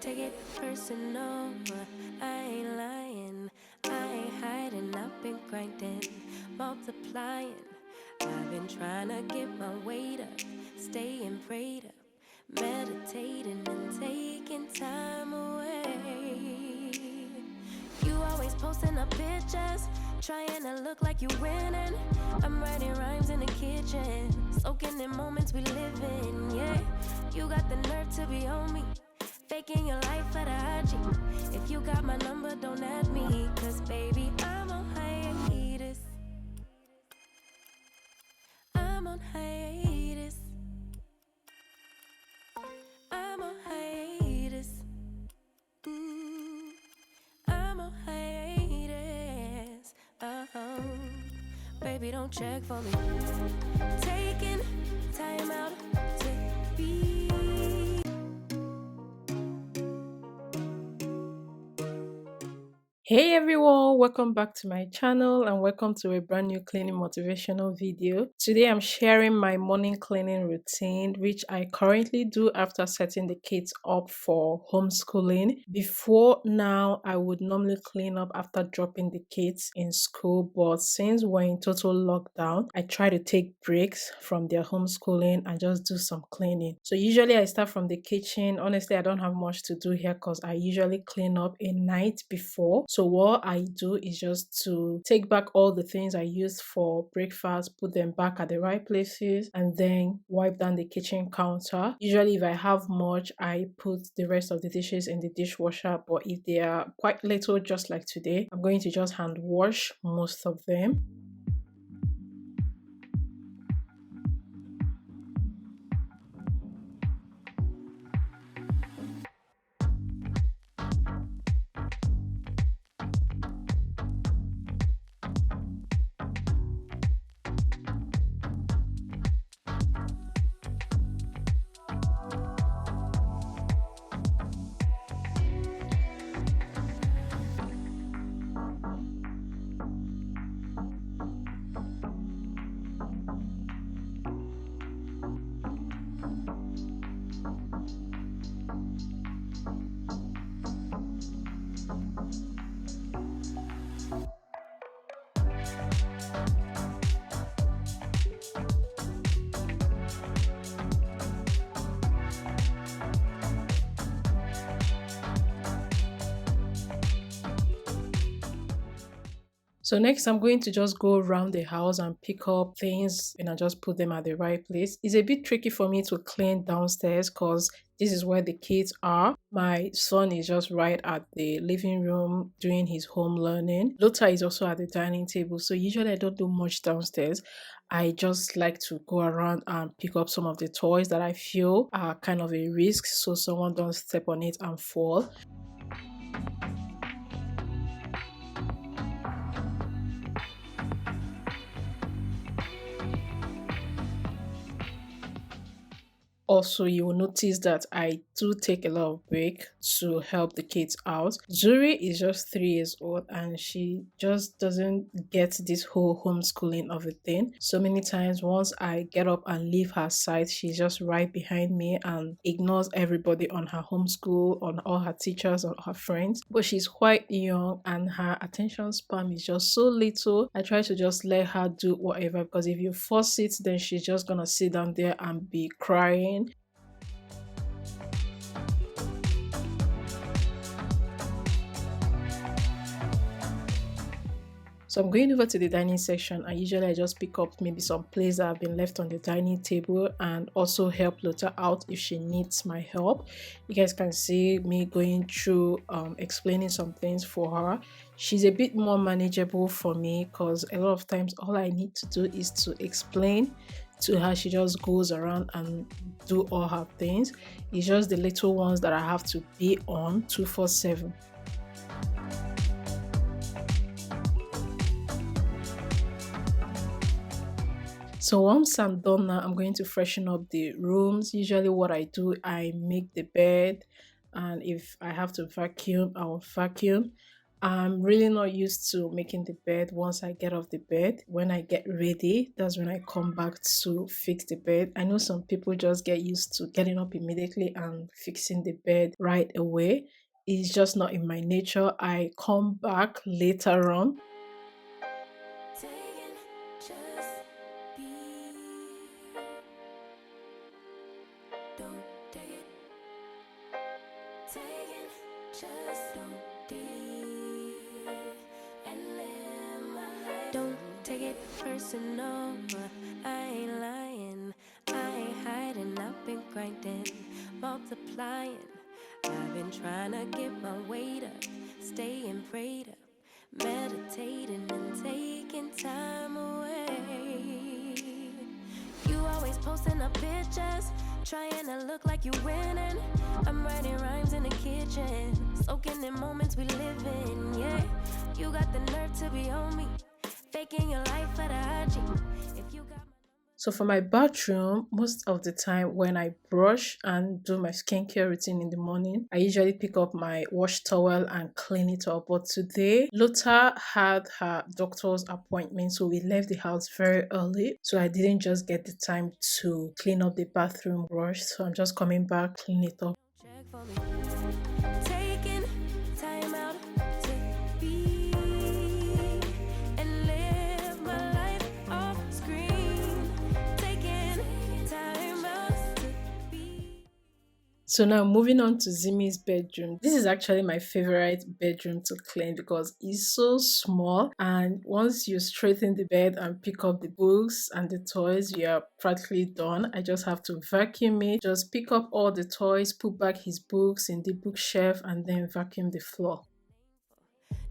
Take it personal, I ain't lying, I ain't hiding, I've been grinding, multiplying. I've been trying to get my weight up, staying prayed up, meditating and taking time away. You always posting up pictures, trying to look like you winning. I'm writing rhymes in the kitchen, soaking in moments we live in, yeah. You got the nerve to be on me, faking your life for the IG. If you got my number, don't add me, cause baby, I'm on hiatus. I'm on hiatus. I'm on hiatus. I'm on hiatus. Baby, don't check for me. Taking time out to be. Hey everyone, welcome back to my channel and welcome to a brand new cleaning motivational video. Today I'm sharing my morning cleaning routine, which I currently do after setting the kids up for homeschooling. Before now, I would normally clean up after dropping the kids in school, but since we're in total lockdown, I try to take breaks from their homeschooling and just do some cleaning. So usually I start from the kitchen. Honestly, I don't have much to do here because I usually clean up a night before. So what I do is just to take back all the things I used for breakfast, put them back at the right places, and then wipe down the kitchen counter. Usually if I have much, I put the rest of the dishes in the dishwasher, but if they are quite little, just like today, I'm going to just hand wash most of them. So next I'm going to just go around the house and pick up things and I just put them at the right place. It's a bit tricky for me to clean downstairs because this is where the kids are. My son is just right at the living room doing his home learning. Lota is also at the dining table. So usually I don't do much downstairs. I just like to go around and pick up some of the toys that I feel are kind of a risk so someone don't step on it and fall. Also, you will notice that I do take a lot of break to help the kids out. Zuri is just 3 years old and she just doesn't get this whole homeschooling of a thing. So many times once I get up and leave her side, she's just right behind me and ignores everybody on her homeschool, on all her teachers, on her friends. But she's quite young and her attention span is just so little. I try to just let her do whatever because if you force it, then she's just gonna sit down there and be crying. So I'm going over to the dining section and usually I just pick up maybe some plates that have been left on the dining table and also help Lota out if she needs my help. You guys can see me going through explaining some things for her. She's a bit more manageable for me because a lot of times all I need to do is to explain to her. She just goes around and do all her things. It's just the little ones that I have to be on 247. So once I'm done now, I'm going to freshen up the rooms. Usually what I do, I make the bed and if I have to vacuum, I will vacuum. I'm really not used to making the bed once I get off the bed. When I get ready, that's when I come back to fix the bed. I know some people just get used to getting up immediately and fixing the bed right away. It's just not in my nature. I come back later on. Taking just be. Don't take it. Taking just don't be. And live my life. Don't take it personal. I ain't lying. I ain't hiding. I've been grinding, multiplying. I've been trying to get my weight up, staying prayed up, meditating and taking time away. You always posting up pictures, trying to look like you winning. I'm writing rhymes in the kitchen, soaking in moments we live in. Yeah, you got the nerve to be on me, faking your life for the IG. If you got So for my bathroom, most of the time when I brush and do my skincare routine in the morning, I usually pick up my wash towel and clean it up. But today, Lota had her doctor's appointment, so we left the house very early. So I didn't just get the time to clean up the bathroom brush. So I'm just coming back, clean it up. check for me, taking time out to be and live my life off screen. Taking time out to be. So now moving on to Zimi's bedroom. This is actually my favorite bedroom to clean because it's so small, and once you straighten the bed and pick up the books and the toys, you're practically done. I just have to vacuum it, just pick up all the toys, put back his books in the bookshelf, and then vacuum the floor.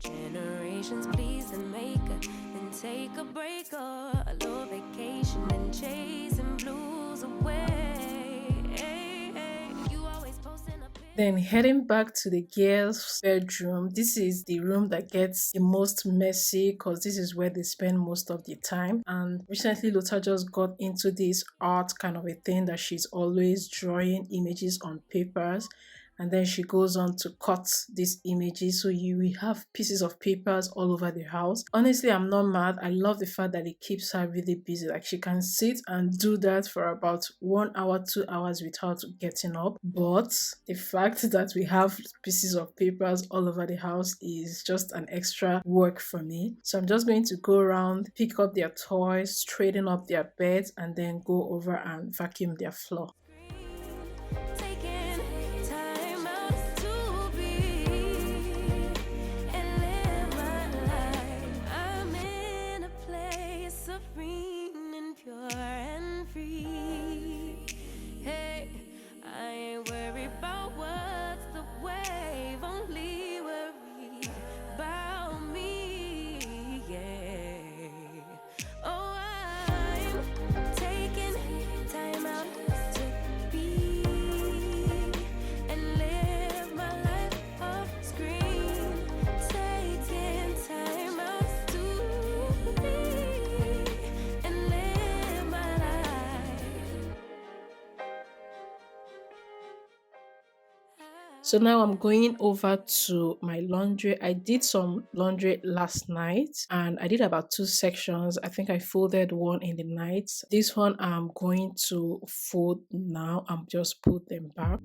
Generations please the maker, then take a break or a little vacation and chasing blues away. You always posting a picture. Then heading back to the girls' bedroom. This is the room that gets the most messy because this is where they spend most of the time. And recently Lota just got into this art kind of a thing that she's always drawing images on papers. And then she goes on to cut these images, so you will have pieces of papers all over the house. Honestly, I'm not mad. I love the fact that it keeps her really busy. Like, she can sit and do that for about 1 hour, 2 hours without getting up. But the fact that we have pieces of papers all over the house is just an extra work for me. So I'm just going to go around, pick up their toys, straighten up their beds, and then go over and vacuum their floor. Taking time out to be and live my life. I'm in a place serene and pure and free. Hey, I ain't worried about what's the wave, only worry about me. Yeah. Oh, I'm taking time out to be and live my life off screen. Taking time out to be and live my life. So now I'm going over to my laundry. I did some laundry last night and I did about 2 sections. I think I folded one in the night. This one I'm going to fold now and just put them back.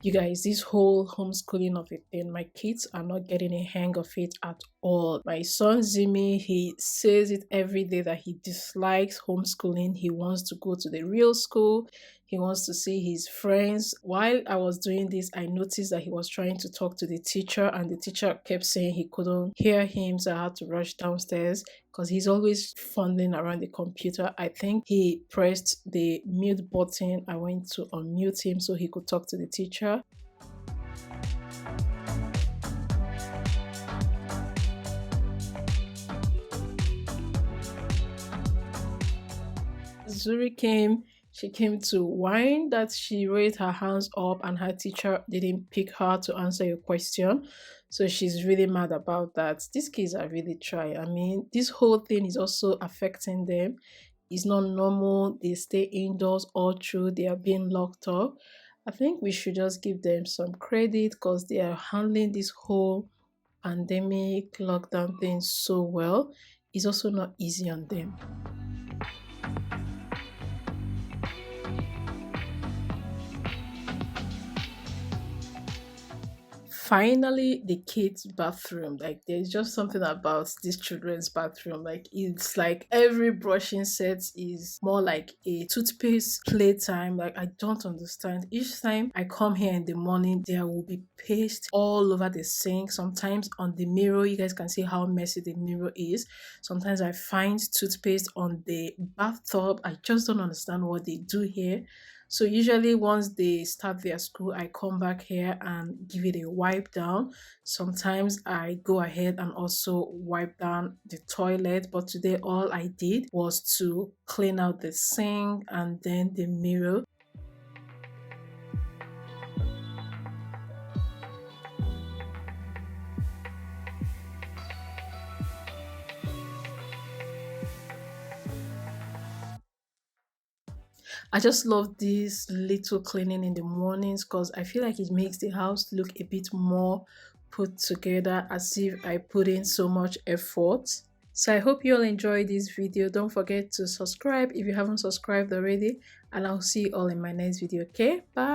You guys, this whole homeschooling of it thing, my kids are not getting a hang of it at all. My son Zimi, he says it every day that he dislikes homeschooling. He wants to go to the real school. He wants to see his friends. While I was doing this, I noticed that he was trying to talk to the teacher and the teacher kept saying he couldn't hear him, so I had to rush downstairs because he's always fumbling around the computer. I think he pressed the mute button. I went to unmute him so he could talk to the teacher. Zuri came, She came to whine that she raised her hands up and her teacher didn't pick her to answer your question. So she's really mad about that. These kids are really trying. I mean, this whole thing is also affecting them. It's not normal. They stay indoors all through. They are being locked up. I think we should just give them some credit because they are handling this whole pandemic lockdown thing so well. It's also not easy on them. Finally, the kids bathroom, like there's just something about this children's bathroom, like it's like every brushing set is more like a toothpaste playtime. Like I don't understand, each time I come here in the morning there will be paste all over the sink, sometimes on the mirror. You guys can see how messy the mirror is. Sometimes I find toothpaste on the bathtub. I just don't understand what they do here. So usually once they start their school, I come back here and give it a wipe down. Sometimes I go ahead and also wipe down the toilet, but today all I did was to clean out the sink and then the mirror. I just love this little cleaning in the mornings because I feel like it makes the house look a bit more put together, as if I put in so much effort. So I hope you all enjoyed this video. Don't forget to subscribe if you haven't subscribed already, and I'll see you all in my next video. Okay, bye.